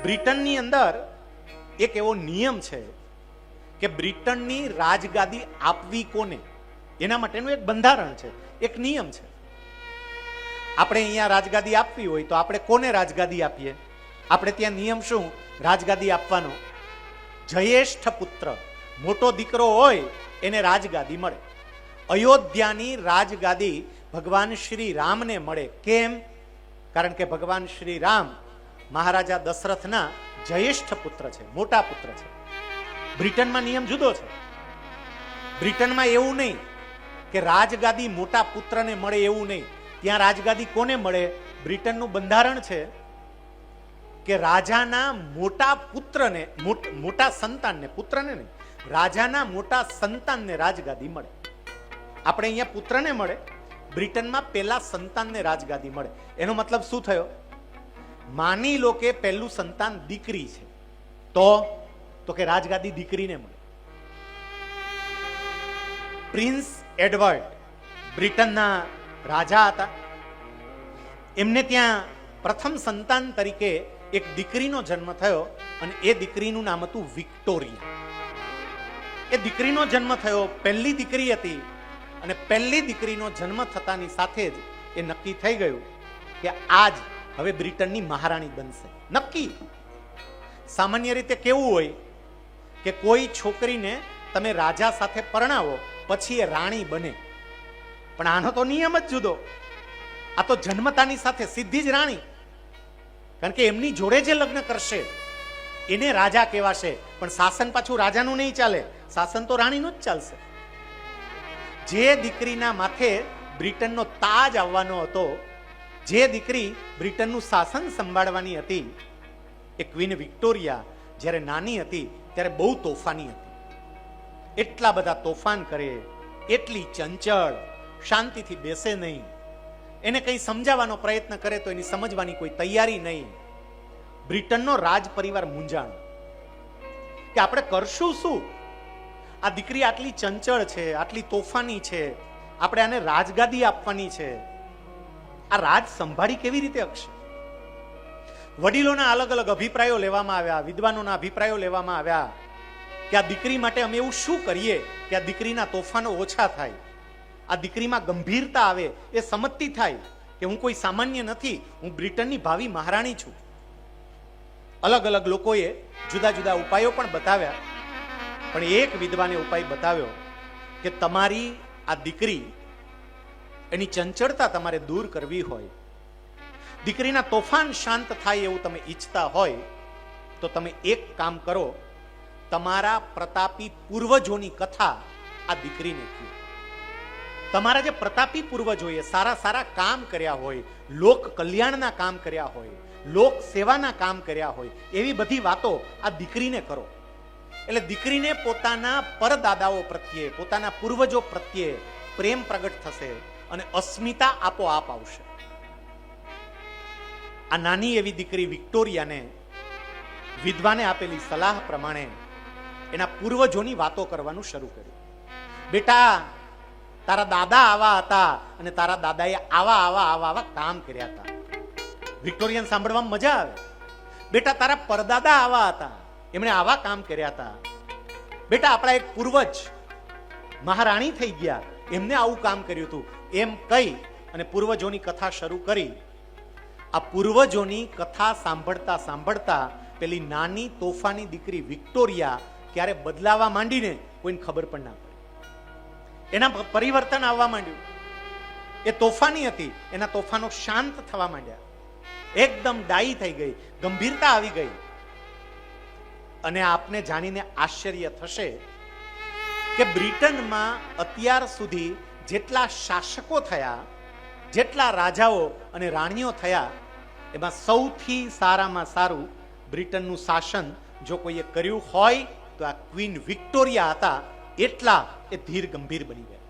બ્રિટનની અંદર એક એવો નિયમ છે કે બ્રિટનની રાજગાદી આપવી કોને, એના માટેનું એક બંધારણ છે, એક નિયમ છે. આપણે અહીંયા રાજગાદી આપવી હોય તો આપણે કોને રાજગાદી આપીએ? આપણે ત્યાં નિયમ શું રાજગાદી આપવાનો? જ્યેષ્ઠ પુત્ર, મોટો દીકરો હોય એને રાજગાદી મળે. અયોધ્યાની રાજગાદી ભગવાન શ્રી રામને મળે. કેમ? કારણ કે ભગવાન શ્રી રામ મહારાજા દશરથના જ્યેષ્ઠ પુત્ર છે, મોટા પુત્ર છે. બ્રિટનમાં નિયમ જુદો છે. બ્રિટનમાં એવું નહીં કે રાજગાદી મોટા પુત્રને મળે, એવું નહીં. ત્યાં રાજગાદી કોને મળે? બ્રિટનનું બંધારણ છે કે રાજાના મોટા પુત્રને, મોટા સંતાનને, પુત્રને નહીં, રાજાના મોટા સંતાનને રાજગાદી મળે. આપણે અહીંયા પુત્રને મળે, બ્રિટનમાં પેલા સંતાનને રાજગાદી મળે. એનો મતલબ શું થયો? માની લો કે પહેલું સંતાન દીકરી છે, તો કે રાજગાદી દીકરીને મળે. પ્રિન્સ એડવર્ડ બ્રિટનના રાજા હતા. એમને ત્યાં પ્રથમ સંતાન તરીકે એક દીકરીનો જન્મ થયો અને એ દીકરીનું નામ હતું વિક્ટોરિયા. એ દીકરીનો જન્મ થયો, પહેલી દીકરી હતી અને પહેલી દીકરીનો જન્મ થતાની સાથે જ એ નક્કી થઈ ગયું કે આજ હવે બ્રિટનની મહારાણી બનશે. નક્કી. સામાન્ય રીતે કેવું હોય કે કોઈ છોકરીને તમે રાજા સાથે પરણાવો પછી એ રાણી બને, પણ આનો તો નિયમ જ જુદો. આ તો જન્મતાની સાથે સીધી જ રાણી, કારણ કે એમની જોડે જે લગ્ન કરશે એને રાજા કહેવાશે. પણ શાસન પાછું રાજાનું નહીં ચાલે, શાસન તો રાણીનું જ ચાલશે. જે દીકરીના માથે બ્રિટનનો તાજ આવવાનો હતો, જે દીકરી બ્રિટનનું શાસન સંભાળવાની હતી, એ ક્વીન વિક્ટોરિયા જ્યારે નાની હતી ત્યારે બહુ તોફાની હતી. એટલા બધા તોફાન કરે, એટલી ચંચળ, શાંતિથી બેસે નહીં. એને કંઈ સમજાવવાનો પ્રયત્ન કરે તો એની સમજવાની કોઈ તૈયારી નહીં. બ્રિટનનો રાજ પરિવાર મૂંઝાણ કે આપણે કરશું શું? આ દીકરી આટલી ચંચળ છે, આટલી તોફાની છે, આપણે આને રાજગાદી આપવાની છે, આ રાજ સંભાળી કેવી રીતે શકશે? વડીલોના અલગ અલગ અભિપ્રાયો લેવામાં આવ્યા, વિદ્વાનોના અભિપ્રાયો લેવામાં આવ્યા કે આ દીકરી માટે અમે એવું શું કરીએ કે આ દીકરીના તોફાનો ઓછા થાય, આ દીકરીમાં ગંભીરતા આવે, એ સમજતી થાય કે હું કોઈ સામાન્ય નથી, હું બ્રિટનની ભાવિ મહારાણી છું. અલગ અલગ લોકોએ જુદા જુદા ઉપાયો પણ બતાવ્યા, પણ એક વિદ્વાને ઉપાય બતાવ્યો કે તમારી આ દીકરી, એની ચંચળતા તમારે દૂર કરવી હોય, દીકરીના તોફાન શાંત થાય એવું તમે ઈચ્છતા હોય તો તમે એક કામ કરો, તમારા પ્રતાપી પૂર્વજોની કથા આ દીકરીને કહો. તમારા જે પ્રતાપી પૂર્વજોએ સારા સારા કામ કર્યા હોય, લોક કલ્યાણના કામ કર્યા હોય, લોક સેવાના કામ કર્યા હોય, એવી બધી વાતો આ દીકરીને કરો. એટલે દીકરીને પોતાના પરદાદાઓ પ્રત્યે, પોતાના પૂર્વજો પ્રત્યે પ્રેમ પ્રગટ થશે અને અસ્મિતા આપોઆપ આવશે. આ નાની એવી દીકરી વિક્ટોરિયાને વિદ્વાને આપેલી સલાહ પ્રમાણે એના પૂર્વજોની વાતો કરવાનું શરૂ કર્યું. બેટા, તારા દાદા આવા હતા અને તારા દાદાએ આવા આવા આવા આવા કામ કર્યા હતા. વિક્ટોરિયન સાંભળવામાં મજા આવે. બેટા, તારા પરદાદા આવા હતા, એમણે આવા કામ કર્યા હતા. બેટા, આપણા એક પૂર્વજ મહારાણી થઈ ગયા, એમને આવું કામ કર્યું હતું. એમ કહી અને પૂર્વજોની કથા શરૂ કરી. આ પૂર્વજોની કથા સાંભળતા સાંભળતા પેલી નાની તોફાની દીકરી વિક્ટોરિયા ક્યારે બદલાવા માંડીને કોઈને ખબર પણ ના પડી. એના પરિવર્તન આવવા માંડ્યું. એ તોફાની હતી, એના તોફાનો શાંત થવા માંડ્યા, એકદમ ડાઈ થઈ ગઈ, ગંભીરતા આવી ગઈ. અને આપને જાણીને આશ્ચર્ય થશે કે બ્રિટનમાં અત્યાર સુધી જેટલા શાસકો થયા, જેટલા રાજાઓ અને રાણીઓ થયા, એમાં સૌથી સારામાં સારું બ્રિટનનું શાસન જો કોઈએ કર્યું હોય તો આ ક્વીન વિક્ટોરિયા હતા. એટલા એ ધીર ગંભીર બની ગયા.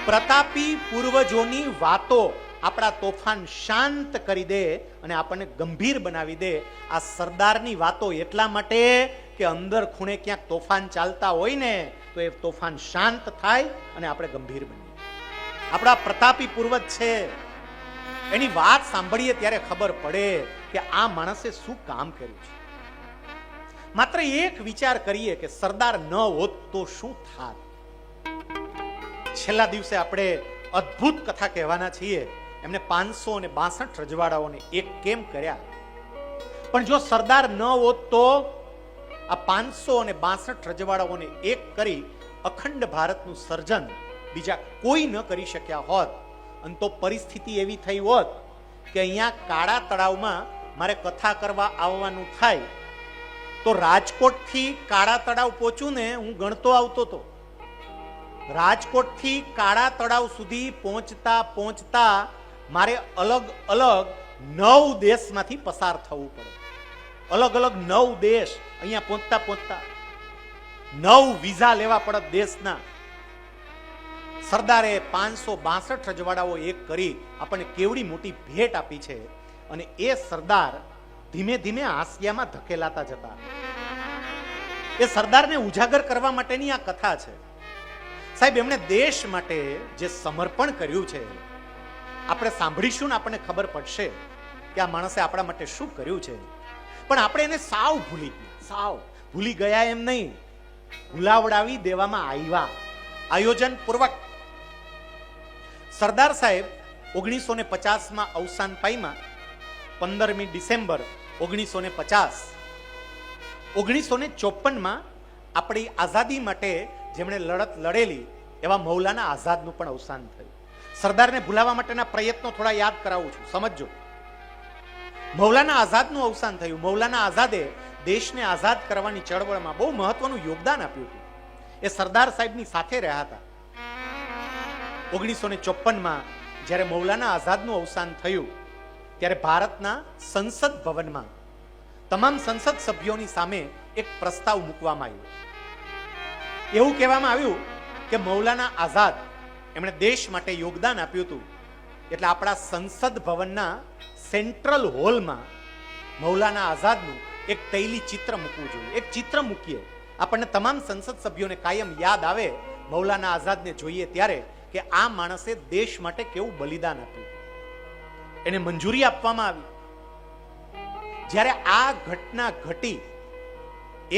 પ્રતાપી પૂર્વજોની વાતો આપણા તોફાન શાંત કરી દે અને આપણને ગંભીર બનાવી દે. આ સરદારની વાતો એટલા માટે કે અંદર ખૂણે ક્યાંક તોફાન ચાલતા હોય ને તો એ તોફાન શાંત થાય અને આપણે ગંભીર બનીએ. આપણા પ્રતાપી પૂર્વજ છે, એની વાત સાંભળીએ ત્યારે ખબર પડે કે આ માણસે શું કામ કર્યું છે. માત્ર એક વિચાર કરીએ કે સરદાર ન હોત તો શું થાત. છેલ્લા દિવસે આપણે અદ્ભુત કથા કહેવાના છીએ. એમને 562 રજવાડાઓને એક કેમ કર્યા. પણ જો સરદાર ન હોત તો આ 562 રજવાડાઓને એક કરી અખંડ ભારતનું સર્જન બીજા કોઈ ન કરી શક્યા હોત. અને તો પરિસ્થિતિ એવી થઈ હોત કે અહીંયા કાળા તળાવમાં મારે કથા કરવા આવવાનું થાય તો રાજકોટથી કાળા તળાવ પહોંચું ને હું ગણતો આવતો હતો. રાજકોટથી કાળા તળાવ સુધી પહોંચતા પહોંચતા મારે અલગ અલગ 9 દેશમાંથી પસાર થવું પડે. અલગ અલગ 9 દેશ અહીંયા પહોંચતા પહોંચતા 9 વિઝા લેવા પડે દેશના. સરદારે 562 રજવાડાઓ એક કરી આપણને કેવડી મોટી ભેટ આપી છે. અને એ સરદાર ધીમે ધીમે હાંસિયામાં ધકેલાતા જતા. એ સરદારને ઉજાગર કરવા માટેની આ કથા છે. સાહેબ, એમણે દેશ માટે જે સમર્પણ કર્યું છે આપણે સાંભળીશું ને આપણને ખબર પડશે કે આ માણસે આપણા માટે શું કર્યું છે. પણ આપણે એને સાવ ભૂલી ગયા એમ નહીં, ભૂલાવડાવી દેવામાં આવ્યા આયોજન પૂર્વક. સરદાર સાહેબ 1950માં અવસાન પામ્યા. 15મી ડિસેમ્બર 1950. 1954માં આપણી આઝાદી માટે જેમણે લડત લડેલી એવા મૌલાના આઝાદનું પણ અવસાન થયું. સરદારને ભૂલાવા માટેના પ્રયત્નો થોડા યાદ કરાવું છું, સમજજો. મૌલાના આઝાદનું અવસાન થયું. મૌલાના આઝાદે દેશને આઝાદ કરવાની ચળવળમાં બહુ મહત્વનું યોગદાન આપ્યું હતું. એ સરદાર સાહેબની સાથે રહ્યા હતા. 1954માં જ્યારે મૌલાના આઝાદનું અવસાન થયું ત્યારે ભારતના સંસદ ભવનમાં તમામ સંસદ સભ્યોની સામે એક પ્રસ્તાવ મૂકવામાં આવ્યો. એવું કહેવામાં આવ્યું કે મૌલાના આઝાદ એમણે દેશ માટે યોગદાન આપ્યું હતું, એટલે આપણા સંસદ ભવનના સેન્ટ્રલ હોલમાં મૌલાના આઝાદનું એક તૈલી ચિત્ર મૂકવું જોઈએ. એક ચિત્ર મૂકીએ, આપણને તમામ સંસદ સભ્યોને કાયમ યાદ આવે મૌલાના આઝાદને જોઈએ ત્યારે કે આ માણસે દેશ માટે કેવું બલિદાન આપ્યું. એને મંજૂરી આપવામાં આવી. જ્યારે આ ઘટના ઘટી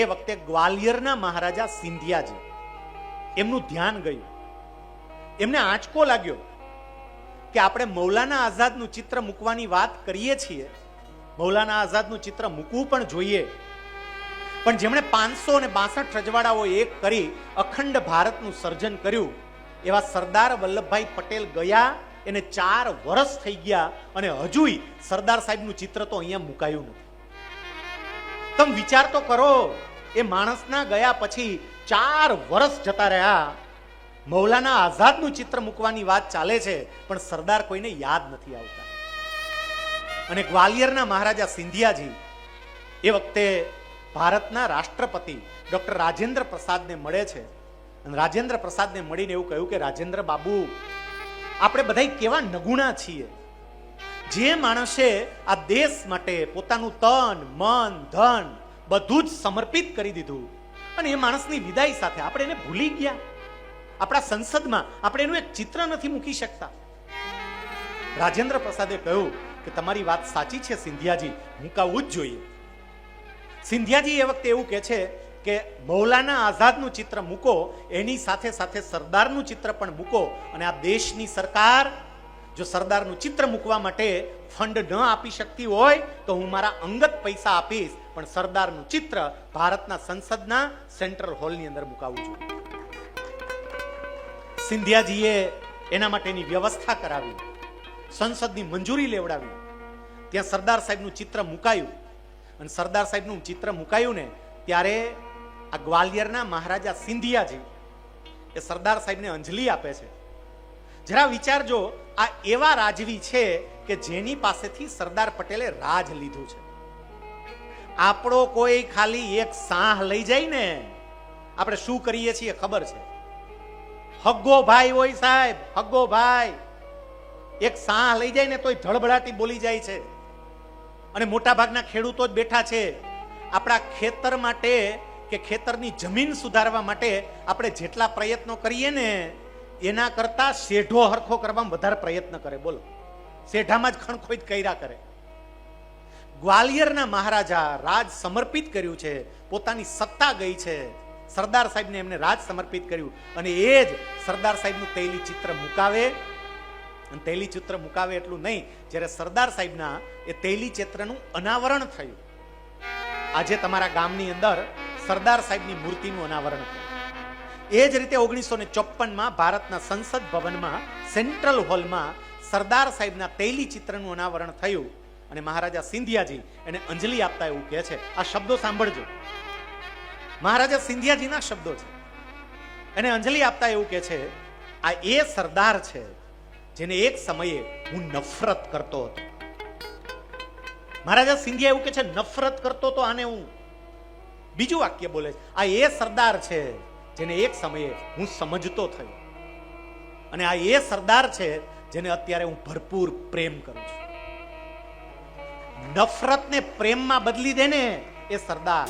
એ વખતે ગ્વાલિયરના મહારાજા સિંધિયાજી એમનું ધ્યાન ગયું. એમને આંચકો લાગ્યો કે આપણે મૌલાના આઝાદનું ચિત્ર મૂકવાની વાત કરીએ છીએ, મૌલાના આઝાદનું ચિત્ર મૂકવું પણ જોઈએ. પણ જેમણે 562 રજવાડાઓ એક કરી અખંડ ભારતનું સર્જન કર્યું એવા સરદાર વલ્લભભાઈ પટેલ ગયા, એને 4 વર્ષ થઈ ગયા અને હજુય સરદાર સાહેબનું ચિત્ર તો અહીંયા મુકાયું નથી. તમે વિચાર તો કરો, એ માણસના ગયા પછી 4 વર્ષ જતા રહ્યા, મૌલાના આઝાદનું ચિત્ર મૂકવાની વાત ચાલે છે પણ સરદાર કોઈને યાદ નથી આવતા. અને ગ્વાલિયરના મહારાજા સિંધિયાજી એ વખતે ભારતના રાષ્ટ્રપતિ ડોક્ટર રાજેન્દ્ર પ્રસાદને મળે છે. અને રાજેન્દ્ર પ્રસાદને મળીને એવું કહ્યું કે રાજેન્દ્ર બાબુ, આપણે બધા કેવા નગુણા છીએ. જે માણસે આ દેશ માટે પોતાનું તન મન ધન બધું જ સમર્પિત કરી દીધું અને એ માણસની વિદાય સાથે આપણે એને ભૂલી ગયા. આપણા સંસદમાં આપણે એનું એક ચિત્ર નથી મૂકી શકતા. રાજેન્દ્ર પ્રસાદે કહ્યું કે તમારી વાત સાચી છે સિંધિયાજી, મુકાવવું જ જોઈએ. સિંધિયાજી એ વખતે એવું કહે છે કે મૌલાના આઝાદનું ચિત્ર મૂકો, એની સાથે સાથે સરદારનું ચિત્ર પણ મૂકો. અને આ દેશની સરકાર જો સરદારનું ચિત્ર મૂકવા માટે ફંડ ન આપી શકતી હોય તો હું મારા અંગત પૈસા આપીશ, પણ સરદારનું ચિત્ર ભારતના સંસદના સેન્ટ્રલ હોલની અંદર મુકાવવું જોઈએ. સિંધિયાજીએ એના માટેની વ્યવસ્થા કરાવી, સંસદની મંજૂરી લેવડાવી. ત્યાં સરદાર સાહેબનું ચિત્ર મુકાયું. અને સરદાર સાહેબનું ચિત્ર મુકાયું ને ત્યારે આ ગ્વાલિયરના મહારાજા સિંધિયાજી એ સરદાર સાહેબને અંજલિ આપે છે. જરા વિચારજો, આ એવા રાજવી છે કે જેની પાસેથી સરદાર પટેલે રાજ લીધું છે. આપણો કોઈ ખાલી એક સાહ લઈ જાય ને આપણે શું કરીએ છીએ ખબર છે? હગ્ગો ભાઈ હોય સાહેબ, હગ્ગો ભાઈ એક સાહ લઈ જાય ને તોય ધડબડાટી બોલી જાય છે. અને મોટા ભાગના ખેડૂતો જ બેઠા છે. આપણા ખેતર માટે કે ખેતરની જમીન સુધારવા માટે આપણે જેટલા પ્રયત્નો કરીએ ને એના કરતા શેઢો હરખો કરવામાં વધારે પ્રયત્ન કરે. બોલો, શેઢામાં જ ખણખોઈત કર્યા કરે. ગ્વાલિયરના મહારાજા રાજ સમર્પિત કર્યું છે, પોતાની સત્તા ગઈ છે, સરદાર સાહેબને એમને રાજ સમર્પિત કર્યું અને એ જ સરદાર સાહેબનું તૈલી ચિત્ર મુકાવે. અને તૈલી ચિત્ર મુકાવે એટલું નહીં, જ્યારે સરદાર સાહેબના એ તૈલી ચિત્રનું અનાવરણ થયું. આજે તમારા ગામની અંદર સરદાર સાહેબની મૂર્તિનું અનાવરણ થયું. એ જ રીતે 1954માં ભારતના સંસદ ભવનમાં સેન્ટ્રલ હોલમાં સરદાર સાહેબના તૈલી ચિત્રનું અનાવરણ થયું અને મહારાજા સિંધિયાજી એને અંજલિ આપતા એવું કહે છે. આ શબ્દો સાંભળજો, મહારાજા સિંધિયાજીના શબ્દો છે. એને અંજલિ આપતા એવું કહે છે, આ એ સરદાર છે જેને એક સમયે હું નફરત કરતો હતો. મહારાજા સિંધિયા એવું કહે છે, નફરત કરતો તો આને હું. બીજું વાક્ય બોલે છે, આ એ સરદાર છે જેને એક સમયે હું સમજતો થયો અને આ એ સરદાર છે જેને અત્યારે હું ભરપૂર પ્રેમ કરું છું. નફરતને પ્રેમમાં બદલી દે ને એ સરદાર.